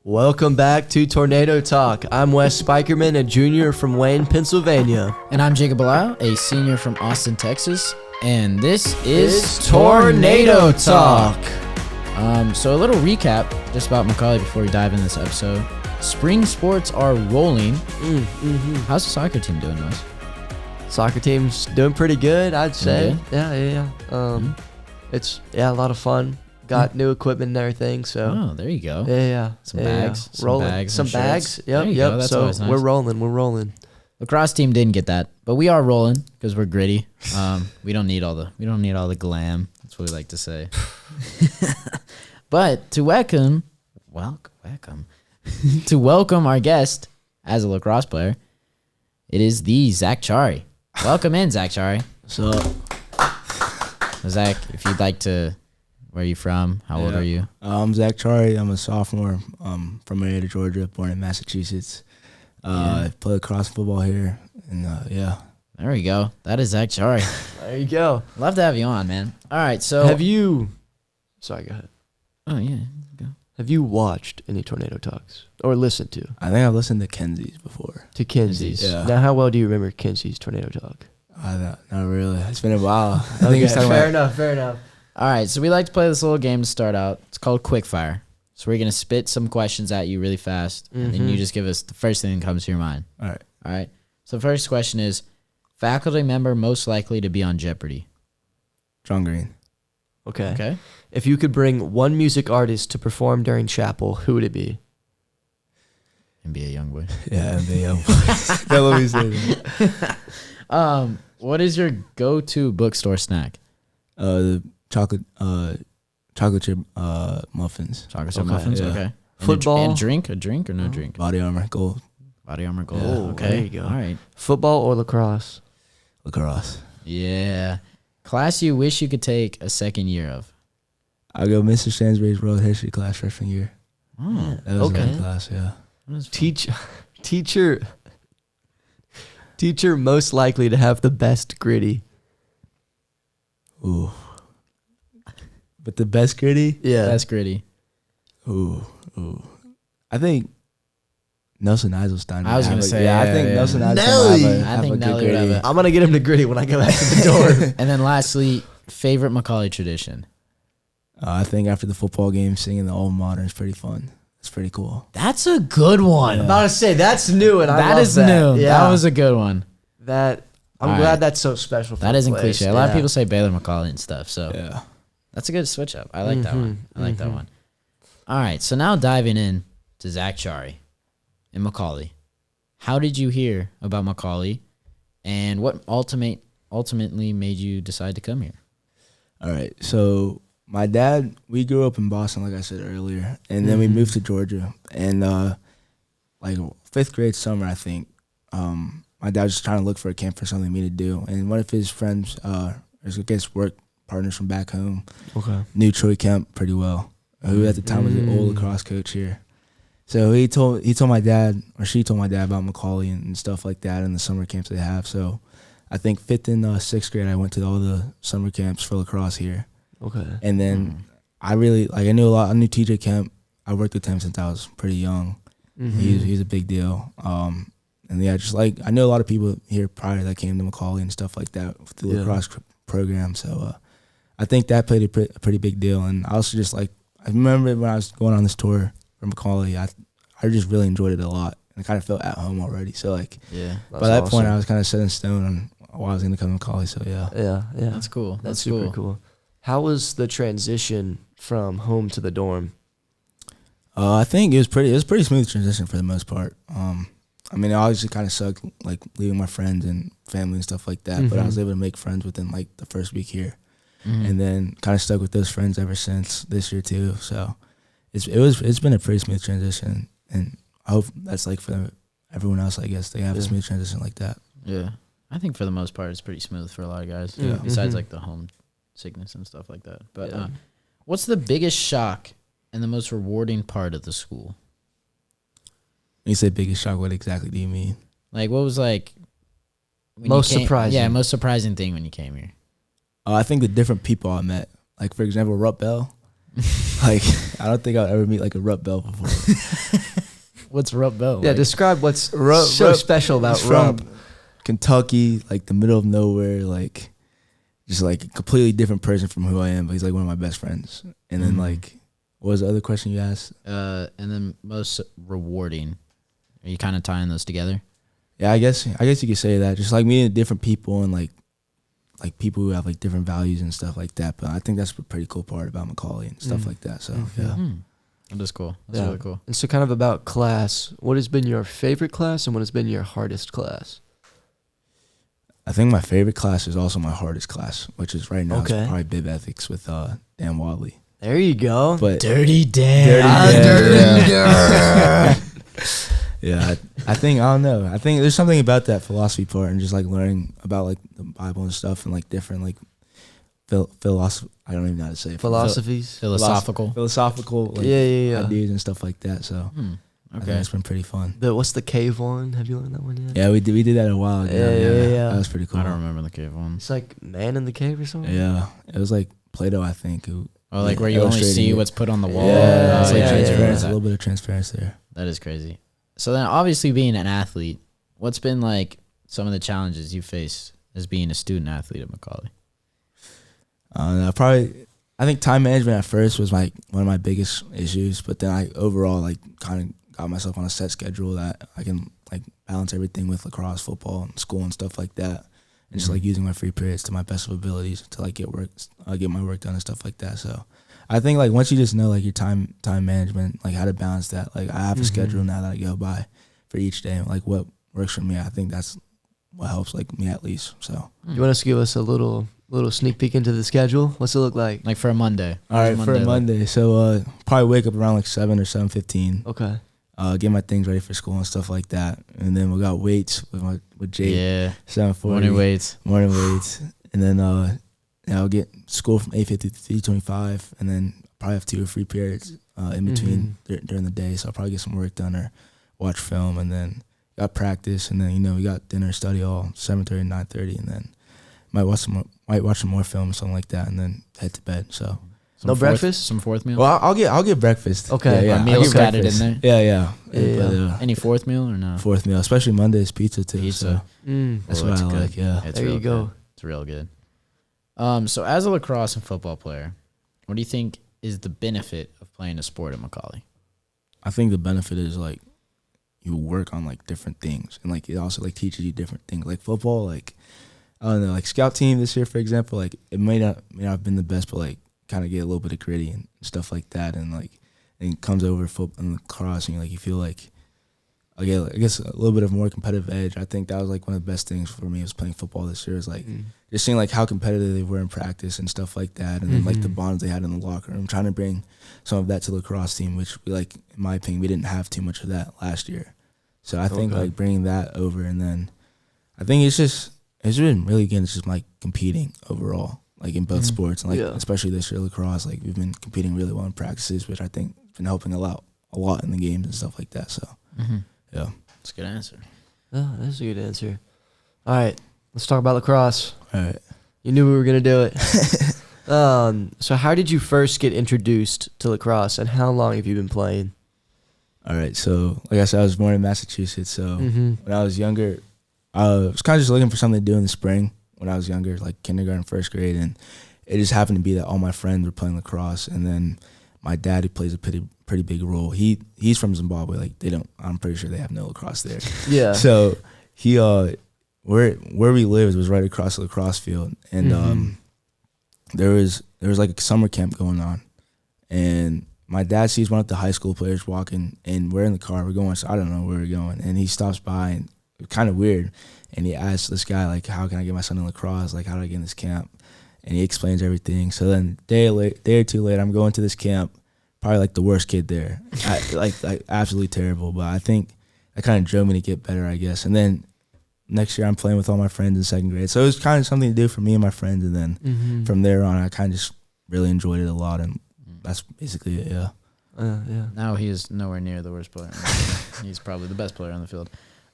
Welcome back to Tornado Talk. I'm Wes Spikerman, a junior from Wayne, Pennsylvania. And I'm Jacob Blau, a senior from Austin, Texas. And this is Tornado Talk. So a little recap just about McCallie before we dive into this episode. Spring sports are rolling. How's the soccer team doing, Wes? Soccer team's doing pretty good, I'd say. Good? Yeah. It's a lot of fun. Got new equipment and everything, so. Oh, there you go. Yeah. Some bags. Rolling. Some bags. Yep. That's so always nice. we're rolling. Lacrosse team didn't get that, but we are rolling because we're gritty. We don't need all the glam. That's what we like to say. But to welcome our guest as a lacrosse player, it is the Zach Chari. Welcome in, Zach Chari. What's up? Zach, if you'd like to, where are you from? How old are you? I'm Zach Chari. I'm a sophomore from Marietta, Georgia, born in Massachusetts. I play lacrosse football here, and There we go. That is Zach Chari. There you go. Love to have you on, man. All right, so Sorry, go ahead. Oh yeah, go. Have you watched any Tornado Talks or listened to? I think I've listened to Kenzie's before. To Kenzie's. Yeah. Now, how well do you remember Kenzie's Tornado Talk? Not really. It's been a while. I think Okay, it's talking fair about. enough. All right, so we like to play this little game to start out. It's called Quickfire. So we're gonna spit some questions at you really fast, and then you just give us the first thing that comes to your mind. All right. All right. So the first question is, faculty member most likely to be on Jeopardy. John Green. Okay. Okay. If you could bring one music artist to perform during chapel, who would it be? NBA Youngboy. Yeah, NBA. Don't let me say that. What is your go-to bookstore snack? The chocolate chip muffins. Chocolate chip Okay, muffins. yeah. Okay. Football? And a drink or no drink? Body Armor Gold. Body Armor Gold. Oh, okay. there you go. All right. Football or lacrosse? Lacrosse. Yeah. Class you wish you could take a second year of? I go Mr. Stansbury's World History class freshman year. Oh. That was a Okay. good class, yeah. Teacher most likely to have the best gritty. Ooh. But the best gritty? Yeah. That's gritty. Ooh. I think Nelson Eiselstein. I was gonna say, I yeah, think yeah. Nelson Eiselstein Nelly. will I think have a Nelly good would have gritty. it. I'm going to get him to gritty when I go back to the door. And then lastly, favorite McCallie tradition. I think after the football game, singing the alma mater is pretty fun. It's pretty cool. That's a good one. I'm about to say, that's new, and I That love is that. new. Yeah. That was a good one. I'm All glad right. that's so special for That the isn't players. cliche. A lot of Yeah. people say Baylor McCallie and stuff. So Yeah. that's a good switch up. I like that one. I like that one. All right. So now diving in to Zach Chari and McCallie. How did you hear about McCallie, and what ultimately made you decide to come here? All right. So my dad, we grew up in Boston, like I said earlier, and then we moved to Georgia. And like 5th grade summer, I think, my dad was just trying to look for a camp for something for me to do. And one of his friends, I guess work partners from back home, knew Troy Kemp pretty well, who at the time was the old lacrosse coach here. So he told my dad, or she told my dad about McCallie and stuff like that and the summer camps they have. So I think 5th and 6th grade, I went to all the summer camps for lacrosse here. Okay. And then I really, I knew a lot. I knew TJ Kemp. I worked with him since I was pretty young. He's a big deal. And yeah, just like, I knew a lot of people here prior that came to McCallie and stuff like that through the lacrosse program. So I think that played a pretty big deal. And I also just like, I remember when I was going on this tour for McCallie, I just really enjoyed it a lot. And I kind of felt at home already. So like, by that point, I was kind of set in stone on why I was going to come to McCallie. So yeah. Yeah. That's cool. That's super cool. How was the transition from home to the dorm? I think it was pretty smooth transition for the most part. I mean, it obviously kind of sucked, like leaving my friends and family and stuff like that. But I was able to make friends within like the first week here, and then kind of stuck with those friends ever since this year too. So it's been a pretty smooth transition, and I hope that's like for everyone else. I guess they have a smooth transition like that. Yeah. I think for the most part, it's pretty smooth for a lot of guys. Yeah. Besides like the home sickness and stuff like that. But what's the biggest shock and the most rewarding part of the school? When you say biggest shock, what exactly do you mean? Like, what was like when Most you came, surprising. Yeah, most surprising thing when you came here. I think the different people I met. Like for example, Rupp Bell. Like, I don't think I'll ever meet like a rup belt before. What's rup belt? Yeah, like? describe what's Rup- so rup- special about It's from rup. Kentucky, like the middle of nowhere, like just like a completely different person from who I am. But he's like one of my best friends. And then like, what was the other question you asked? And then most rewarding. Are you kind of tying those together? Yeah, I guess you could say that. Just like meeting different people and like people who have like different values and stuff like that. But I think that's a pretty cool part about McCallie and stuff like that. So yeah. That is cool. That's really cool. And so kind of about class, what has been your favorite class and what has been your hardest class? I think my favorite class is also my hardest class, which is right now Okay. it's probably bib ethics with Dan Wadley. There you go. But Dirty Dan. Dirty Dan. Yeah, I think I don't know. I think there's something about that philosophy part and just like learning about like the Bible and stuff and like different like philosophy. I don't even know how to say it. Philosophies. Philosophical. Like, Yeah. ideas and stuff like that. So I think it's been pretty fun. What's the cave one? Have you learned that one yet? Yeah, we did that a while ago. Yeah. That was pretty cool. I don't remember the cave one. It's like man in the cave or something. Yeah, it was like Plato, I think. Oh, like where you only illustrating see it. what's put on the wall. Yeah, it's like yeah, transparency, yeah. a little bit of transparency there. That is crazy. So then, obviously, being an athlete, what's been like some of the challenges you faced as being a student athlete at McCallie? I think time management at first was like one of my biggest issues, but then I overall like kind of got myself on a set schedule that I can like balance everything with lacrosse, football, and school and stuff like that, and just like using my free periods to my best of abilities to like get my work done and stuff like that. So I think like once you just know like your time management, like how to balance that, like I have a schedule now that I go by for each day, like what works for me. I think that's what helps like me at least. So You want us to give us a little sneak peek into the schedule? What's it look like? Like for a Monday. all right, for a like? Monday. So probably wake up around like 7 or 7:15. Okay. Get my things ready for school and stuff like that, and then we got weights with Jake. Yeah. 7:40 Morning weights. and then I'll get school from 8:50 to 3:25, and then probably have 2 or 3 periods in between during the day. So I'll probably get some work done or watch film, and then got practice, and then we got dinner, study all 7:30 and 9:30, and then might watch some more film or something like that, and then head to bed. So. No breakfast? Some fourth meal? Well, I'll get breakfast. Okay. Yeah, Are I'll meals get scattered in breakfast. there? Yeah. Yeah. Any fourth meal or no? Fourth meal, especially Mondays, pizza too. Pizza. So that's Oh, what that's I good. like. Yeah. It's There you real go. good. It's real good. So as a lacrosse and football player, what do you think is the benefit of playing a sport at McCallie? I think the benefit is like you work on like different things, and like it also like teaches you different things. Like football, like I don't know, like scout team this year, for example, like it may not have been the best, but like kind of get a little bit of gritty and stuff like that, and like and it comes over football and lacrosse, and like you feel like I guess a little bit of more competitive edge. I think that was like one of the best things for me was playing football this year. Is like just seeing like how competitive they were in practice and stuff like that, and then like the bonds they had in the locker room. Trying to bring some of that to the lacrosse team, which we like in my opinion we didn't have too much of that last year. So I think like bringing that over, and then I think it's been really good. It's just like competing overall, like in both sports, and like especially this year lacrosse, like we've been competing really well in practices, which I think has been helping a lot in the games and stuff like that. So yeah, That's a good answer. Oh, that's a good answer. All right, let's talk about lacrosse. all right. You knew we were gonna do it. So how did you first get introduced to lacrosse, and how long have you been playing? All right, so like I said, I was born in Massachusetts. So when I was younger, I was kind of just looking for something to do in the spring when I was younger, like kindergarten, first grade, and it just happened to be that all my friends were playing lacrosse, and then my dad, who plays a pretty big role, he's from Zimbabwe. Like I'm pretty sure they have no lacrosse there. Yeah. So he where we lived was right across the lacrosse field, and there was like a summer camp going on, and my dad sees one of the high school players walking, and we're in the car. We're going, so I don't know where we're going, and he stops by, and it's kind of weird, and he asks this guy like, "How can I get my son in lacrosse? Like, how do I get in this camp?" And he explains everything. So then day or two later, I'm going to this camp, probably like the worst kid there, like absolutely terrible. But I think that kind of drove me to get better, I guess. And then next year, I'm playing with all my friends in second grade, so it was kind of something to do for me and my friends. And then from there on, I kind of just really enjoyed it a lot, and that's basically it. Yeah. Yeah. Now he is nowhere near the worst player. He's probably the best player on the field.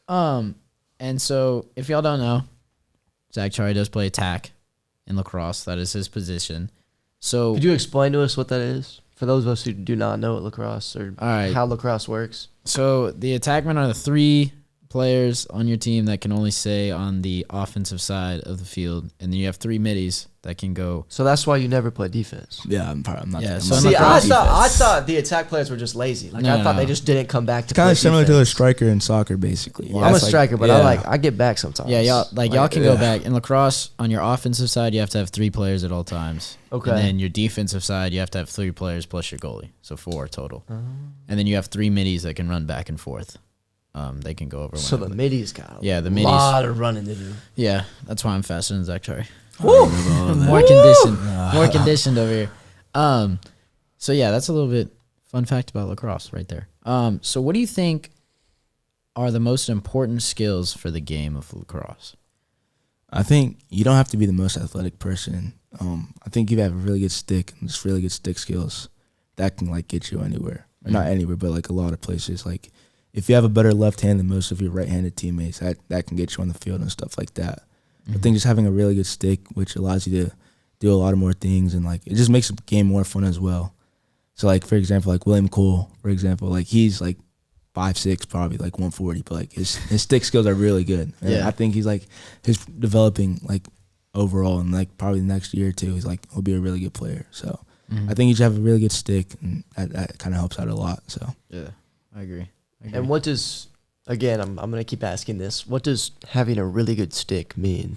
And so if y'all don't know, Zach Chari does play attack in lacrosse. That is his position. So Could you explain to us what that is for those of us who do not know what lacrosse or how lacrosse works. So the attackmen are the 3 players on your team that can only stay on the offensive side of the field, and then you have 3 middies that can go. So that's why you never play defense. Yeah, I'm not. Yeah, So See, I thought the attack players were just lazy. Like I thought they just didn't come back to play kind of similar defense. to a striker in soccer, basically. I'm a striker, but I get back sometimes. Yeah, y'all can go back. In lacrosse, on your offensive side, you have to have 3 players at all times. Okay. And then your defensive side, you have to have 3 players plus your goalie, so 4 total. And then you have 3 middies that can run back and forth. They can go over. So the middies got the middies. A lot of running to do. Yeah, that's why I'm faster than Zach Chari. Woo! More conditioned over here. So yeah, that's a little bit fun fact about lacrosse right there. So what do you think are the most important skills for the game of lacrosse? I think you don't have to be the most athletic person. I think you have a really good stick and just really good stick skills that can like get you anywhere. Or not anywhere, but like a lot of places. Like if you have a better left hand than most of your right-handed teammates, that can get you on the field and stuff like that. I think just having a really good stick, which allows you to do a lot of more things, and like it just makes the game more fun as well. So like for example, like William Cole, for example, like he's like 5'6", probably like 140, but like his stick skills are really good. And I think he's developing like overall, and like probably the next year or two, he'll be a really good player. So I think you should have a really good stick, and that kind of helps out a lot. So yeah, I agree. And what does, again, I'm going to keep asking this, what does having a really good stick mean?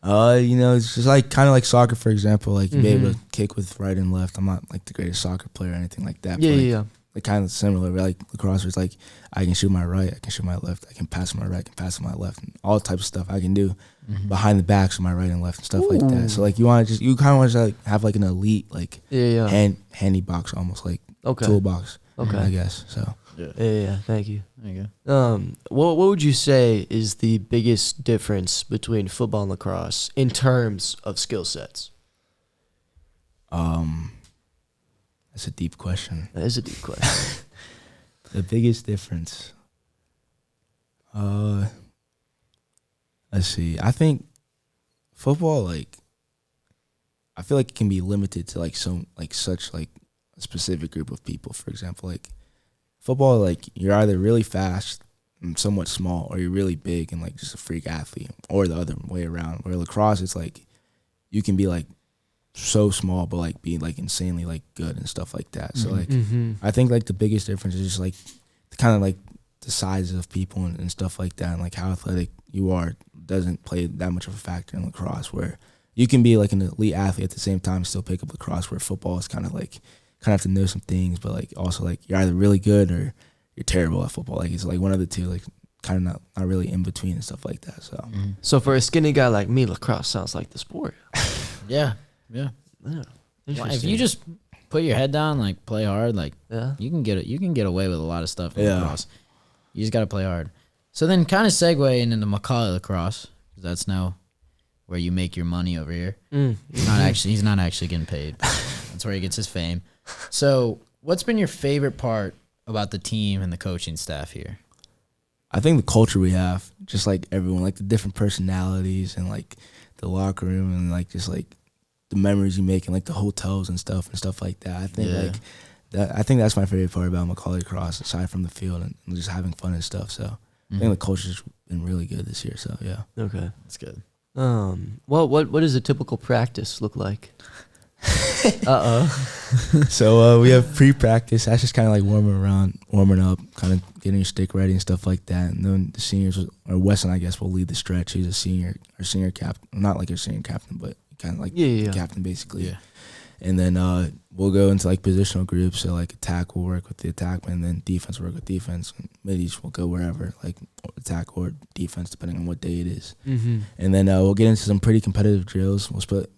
It's just like kind of like soccer, for example, like you be able to kick with right and left. I'm not like the greatest soccer player or anything like that. Yeah. Like kind of similar, like lacrosse, where it's like I can shoot my right, I can shoot my left, I can pass my right, I can pass my left, and all types of stuff I can do behind the backs with my right and left and stuff like that. So like you kind of want to like have like an elite like handy box, almost like toolbox. Okay, I guess so. Yeah. Thank you. There you go. What would you say is the biggest difference between football and lacrosse in terms of skill sets? That's a deep question. That is a deep question. The biggest difference. Let's see. I think football, like, I feel like it can be limited to such a specific group of people. For example, like football, like you're either really fast and somewhat small, or you're really big and like just a freak athlete, or the other way around. Where lacrosse, it's like you can be like so small but like be like insanely like good and stuff like that. So like I think like the biggest difference is just like kind of like the size of people and stuff like that, and like how athletic you are doesn't play that much of a factor in lacrosse, where you can be like an elite athlete at the same time and still pick up lacrosse, where football is kind of have to know some things, but like also like you're either really good or you're terrible at football. Like it's like one of the two, like kind of not really in between and stuff like that. So So for a skinny guy like me, lacrosse sounds like the sport. Yeah. Interesting. If you just put your head down, like play hard, like you can get away with a lot of stuff in lacrosse. You just got to play hard. So then kind of segue into McCallie lacrosse, because that's now where you make your money over here. He's not actually getting paid. That's where he gets his fame. So what's been your favorite part about the team and the coaching staff here? I think the culture we have, just like everyone, like the different personalities and like the locker room and like just like the memories you make and like the hotels and stuff like that. I think I think that's my favorite part about McCallie lacrosse, aside from the field and just having fun and stuff. So I think the culture's been really good this year. So yeah. Okay, that's good. What does a typical practice look like? So we have pre-practice. That's just kind of like warming up, kind of getting your stick ready and stuff like that. And then the seniors, or Wes and I guess, will lead the stretch. He's our senior captain, not like our senior captain, but kind of like the captain basically. Yeah. And then we'll go into like positional groups. So like attack will work with the attackman, and then defense will work with defense. And middies will go wherever, like attack or defense, depending on what day it is. And then we'll get into some pretty competitive drills. We'll split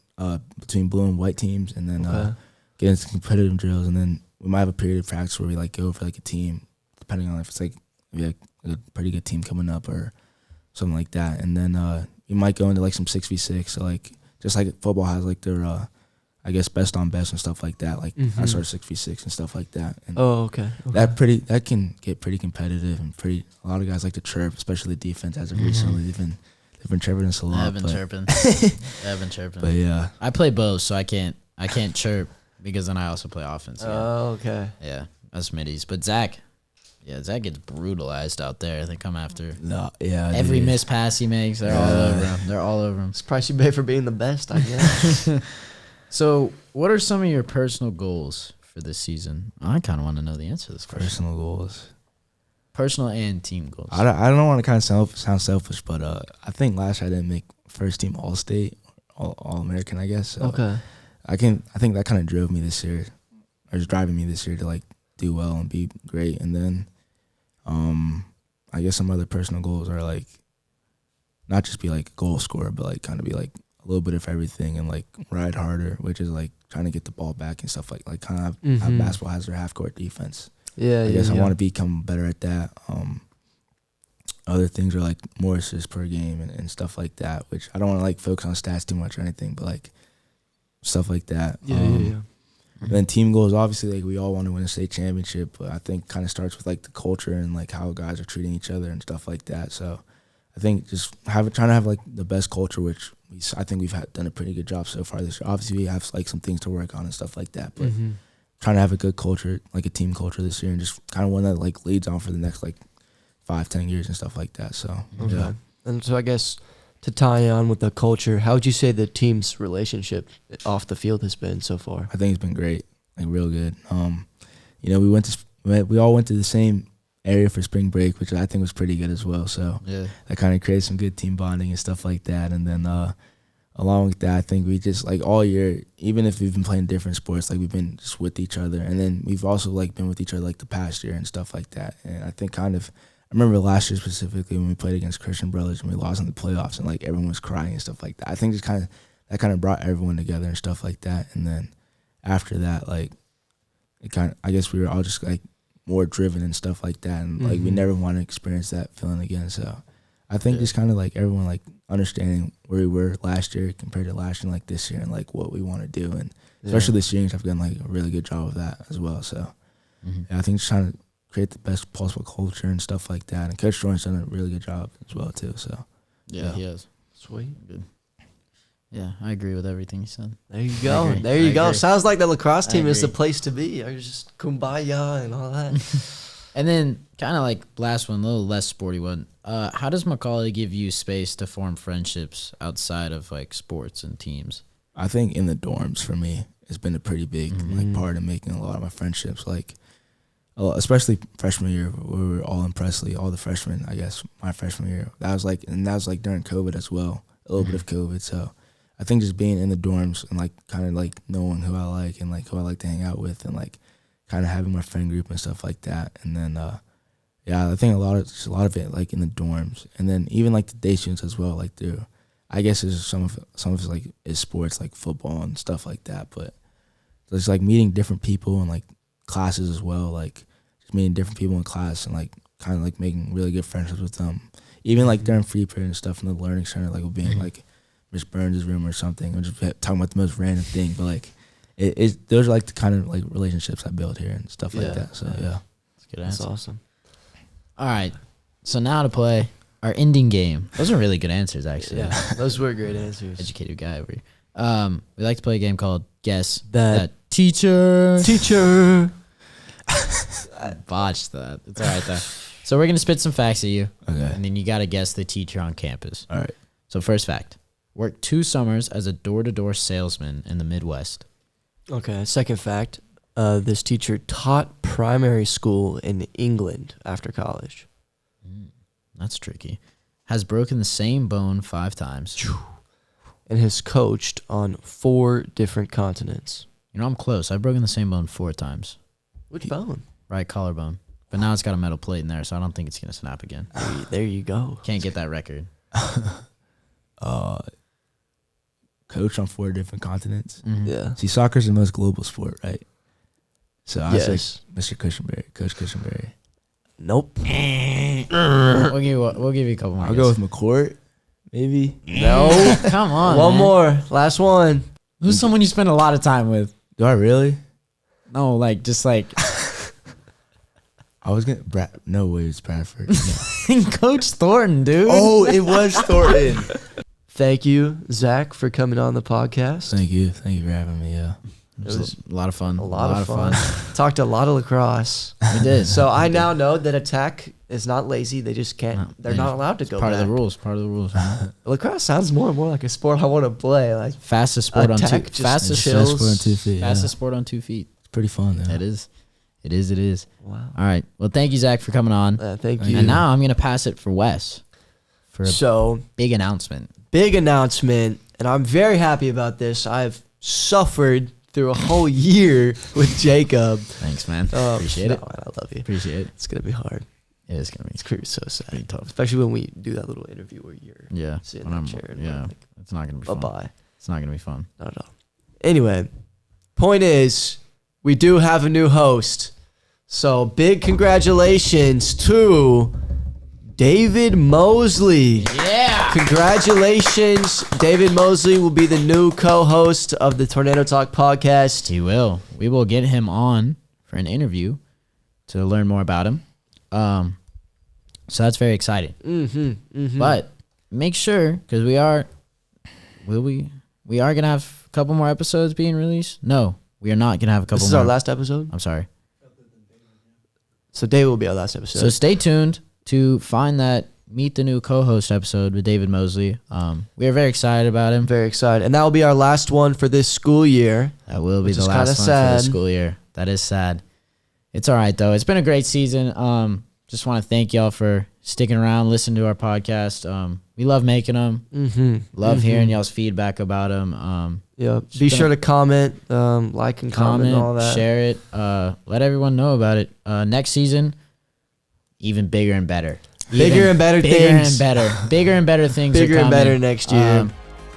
between blue and white teams, and then get into competitive drills. And then we might have a period of practice where we like go for like a team, depending on if it's like we have a pretty good team coming up or something like that. And then we might go into like some 6v6. So like just like football has like their I guess best on best and stuff like that. Like I started 6v6 and stuff like that. And okay. That can get pretty competitive and a lot of guys like to chirp, especially the defense as of recently. They've been chirping us a lot. I've been chirping. But yeah, I play both, so I can't chirp. because then I also play offense. Yeah. Oh, okay. Yeah, us middies. But Zach gets brutalized out there. They come after every missed pass he makes. They're all over him. They're all over him. It's the price you pay for being the best, I guess. So, what are some of your personal goals for this season? I kind of want to know the answer to this question. Personal goals. Personal and team goals. I don't want to kind of sound selfish, but I think last year I didn't make first team All-State, All-American, I guess. So Okay. I think that kind of drove me this year, or is driving me this year to like do well and be great. And then, I guess some other personal goals are like not just be like a goal scorer, but like kind of be like a little bit of everything and like ride harder, which is like trying to get the ball back and stuff like kind of how basketball has their half court defense. Yeah, I guess I want to become better at that. Other things are like more assists per game and stuff like that, which I don't want to like focus on stats too much or anything, but like stuff like that. Yeah. And then team goals, obviously, like we all want to win a state championship, but I think kind of starts with like the culture and like how guys are treating each other and stuff like that. So I think just trying to have like the best culture, which I think we've done a pretty good job so far this year. Obviously, we have like some things to work on and stuff like that, but trying to have a good culture, like a team culture this year, and just kind of one that like leads on for the next like 5-10 years and stuff like that. So yeah. And so I guess to tie on with the culture, how would you say the team's relationship off the field has been so far? I think it's been great, like real good. We all went to the same area for spring break, which I think was pretty good as well. So that kind of created some good team bonding and stuff like that. And then along with that, I think we just like all year, even if we've been playing different sports, like we've been just with each other. And then we've also like been with each other like the past year and stuff like that. And I think I remember last year specifically when we played against Christian Brothers and we lost in the playoffs and like everyone was crying and stuff like that. I think just that kind of brought everyone together and stuff like that. And then after that, like I guess we were all just like more driven and stuff like that. And like we never want to experience that feeling again. So I think just kind of like everyone like understanding where we were last year compared to last year, like this year, and like what we want to do. And especially the seniors have done like a really good job of that as well. So I think just trying to create the best possible culture and stuff like that. And Coach Jordan's done a really good job as well too. So yeah, he has. Sweet. Good. Yeah, I agree with everything you said. There you go. There you go. Sounds like the lacrosse team is the place to be. Or just kumbaya and all that. And then kind of like last one, a little less sporty one. How does McCallie give you space to form friendships outside of like sports and teams? I think in the dorms for me, it's been a pretty big like part of making a lot of my friendships. Like especially freshman year, we were all in Presley, all the freshmen. I guess my freshman year, that was like during COVID as well, a little bit of COVID. So I think just being in the dorms and like kind of like knowing who I like and like who I like to hang out with and like kind of having my friend group and stuff like that. And then I think a lot of it like in the dorms, and then even like the day students as well. Like I guess there's some of it like is sports like football and stuff like that. But it's like meeting different people and like classes as well. Like just meeting different people in class and like kind of like making really good friendships with them. Even like during free period and stuff in the learning center, like being like Miss Burns' room or something, or just talking about the most random thing. But like those are like the kind of like relationships I built here and stuff like that. So yeah, that's awesome. All right, so now to play our ending game. Those are really good answers, actually. Yeah, those were great answers. Educated guy over here. We like to play a game called Guess That Teacher. I botched that. It's all right though. So we're gonna spit some facts at you, and then you gotta guess the teacher on campus. All right. So first fact: worked 2 summers as a door-to-door salesman in the Midwest. Okay. Second fact: this teacher taught primary school in England after college. That's tricky. Has broken the same bone 5 times. And has coached on 4 different continents. You know, I'm close. I've broken the same bone 4 times. Which bone? Right collarbone. But now it's got a metal plate in there, so I don't think it's going to snap again. There you go. Can't get that record. Coach on 4 different continents. Yeah. See, soccer's the most global sport, right? So I say Mr. Cushionberry, Coach Cushionberry. Nope. We'll give you a couple more. I'll go with McCourt, maybe. No. Come on. One man. more. Last one. Who's someone you spend a lot of time with? Do I really? No, like just like I was gonna no way it's Bradford. No. Coach Thornton, dude. Oh, it was Thornton. Thank you, Zach, for coming on the podcast. Thank you for having me. Yeah. It was a lot of fun. A lot of fun. Talked a lot of lacrosse. We did. So I now know that attack is not lazy. They just can't. They're not allowed to go part back. of the rules. Part of the rules. Man. Lacrosse sounds more and more like a sport I want to play. Like fastest sport on attack two. just Fastest chills. sport on 2 feet. Fastest sport on 2 feet. It's pretty fun. Yeah. It is. It is. It is. Wow. All right. Well, thank you, Zach, for coming on. Thank you. And now I'm gonna pass it for Wes for a So big announcement. big announcement, and I'm very happy about this. I've suffered through a whole year with Jacob. Thanks, man. Appreciate it. Man, I love you. Appreciate it. It's gonna be hard. It is gonna be It's gonna be so sad. pretty tough. Especially when we do that little interview where you're sitting in when that chair. And yeah. we're like, It's not gonna be bye fun. bye. It's not gonna be fun. Not at all. Anyway, point is, we do have a new host. So big congratulations to David Mosley. Yeah. Congratulations. David Mosley will be the new co-host of the Tornado Talk podcast. He will. We will get him on for an interview to learn more about him. So that's very exciting. But make sure, because we are gonna have a couple more episodes being released. No, we are not gonna have a couple. This is more. our last episode. I'm sorry. So David will be our last episode. So stay tuned to find that Meet the New Co-Host episode with David Mosley. We are very excited about him. Very excited. And that will be our last one for this school year. That will be Which the is last kinda one for sad. the school year. That is sad. It's all right, though. It's been a great season. Just want to thank y'all for sticking around, listening to our podcast. We love making them. Love hearing y'all's feedback about them. Yeah. Be sure to comment, like and comment, and all that. Share it. Let everyone know about it. Next season, even bigger and better. Bigger and better things. Bigger and better things are Bigger coming. and better next year.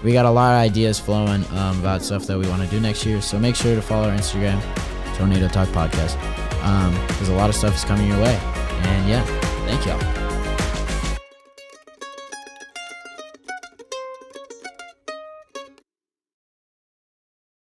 We got a lot of ideas flowing about stuff that we want to do next year. So make sure to follow our Instagram, Tornado Talk Podcast. Because a lot of stuff is coming your way. And yeah, thank y'all.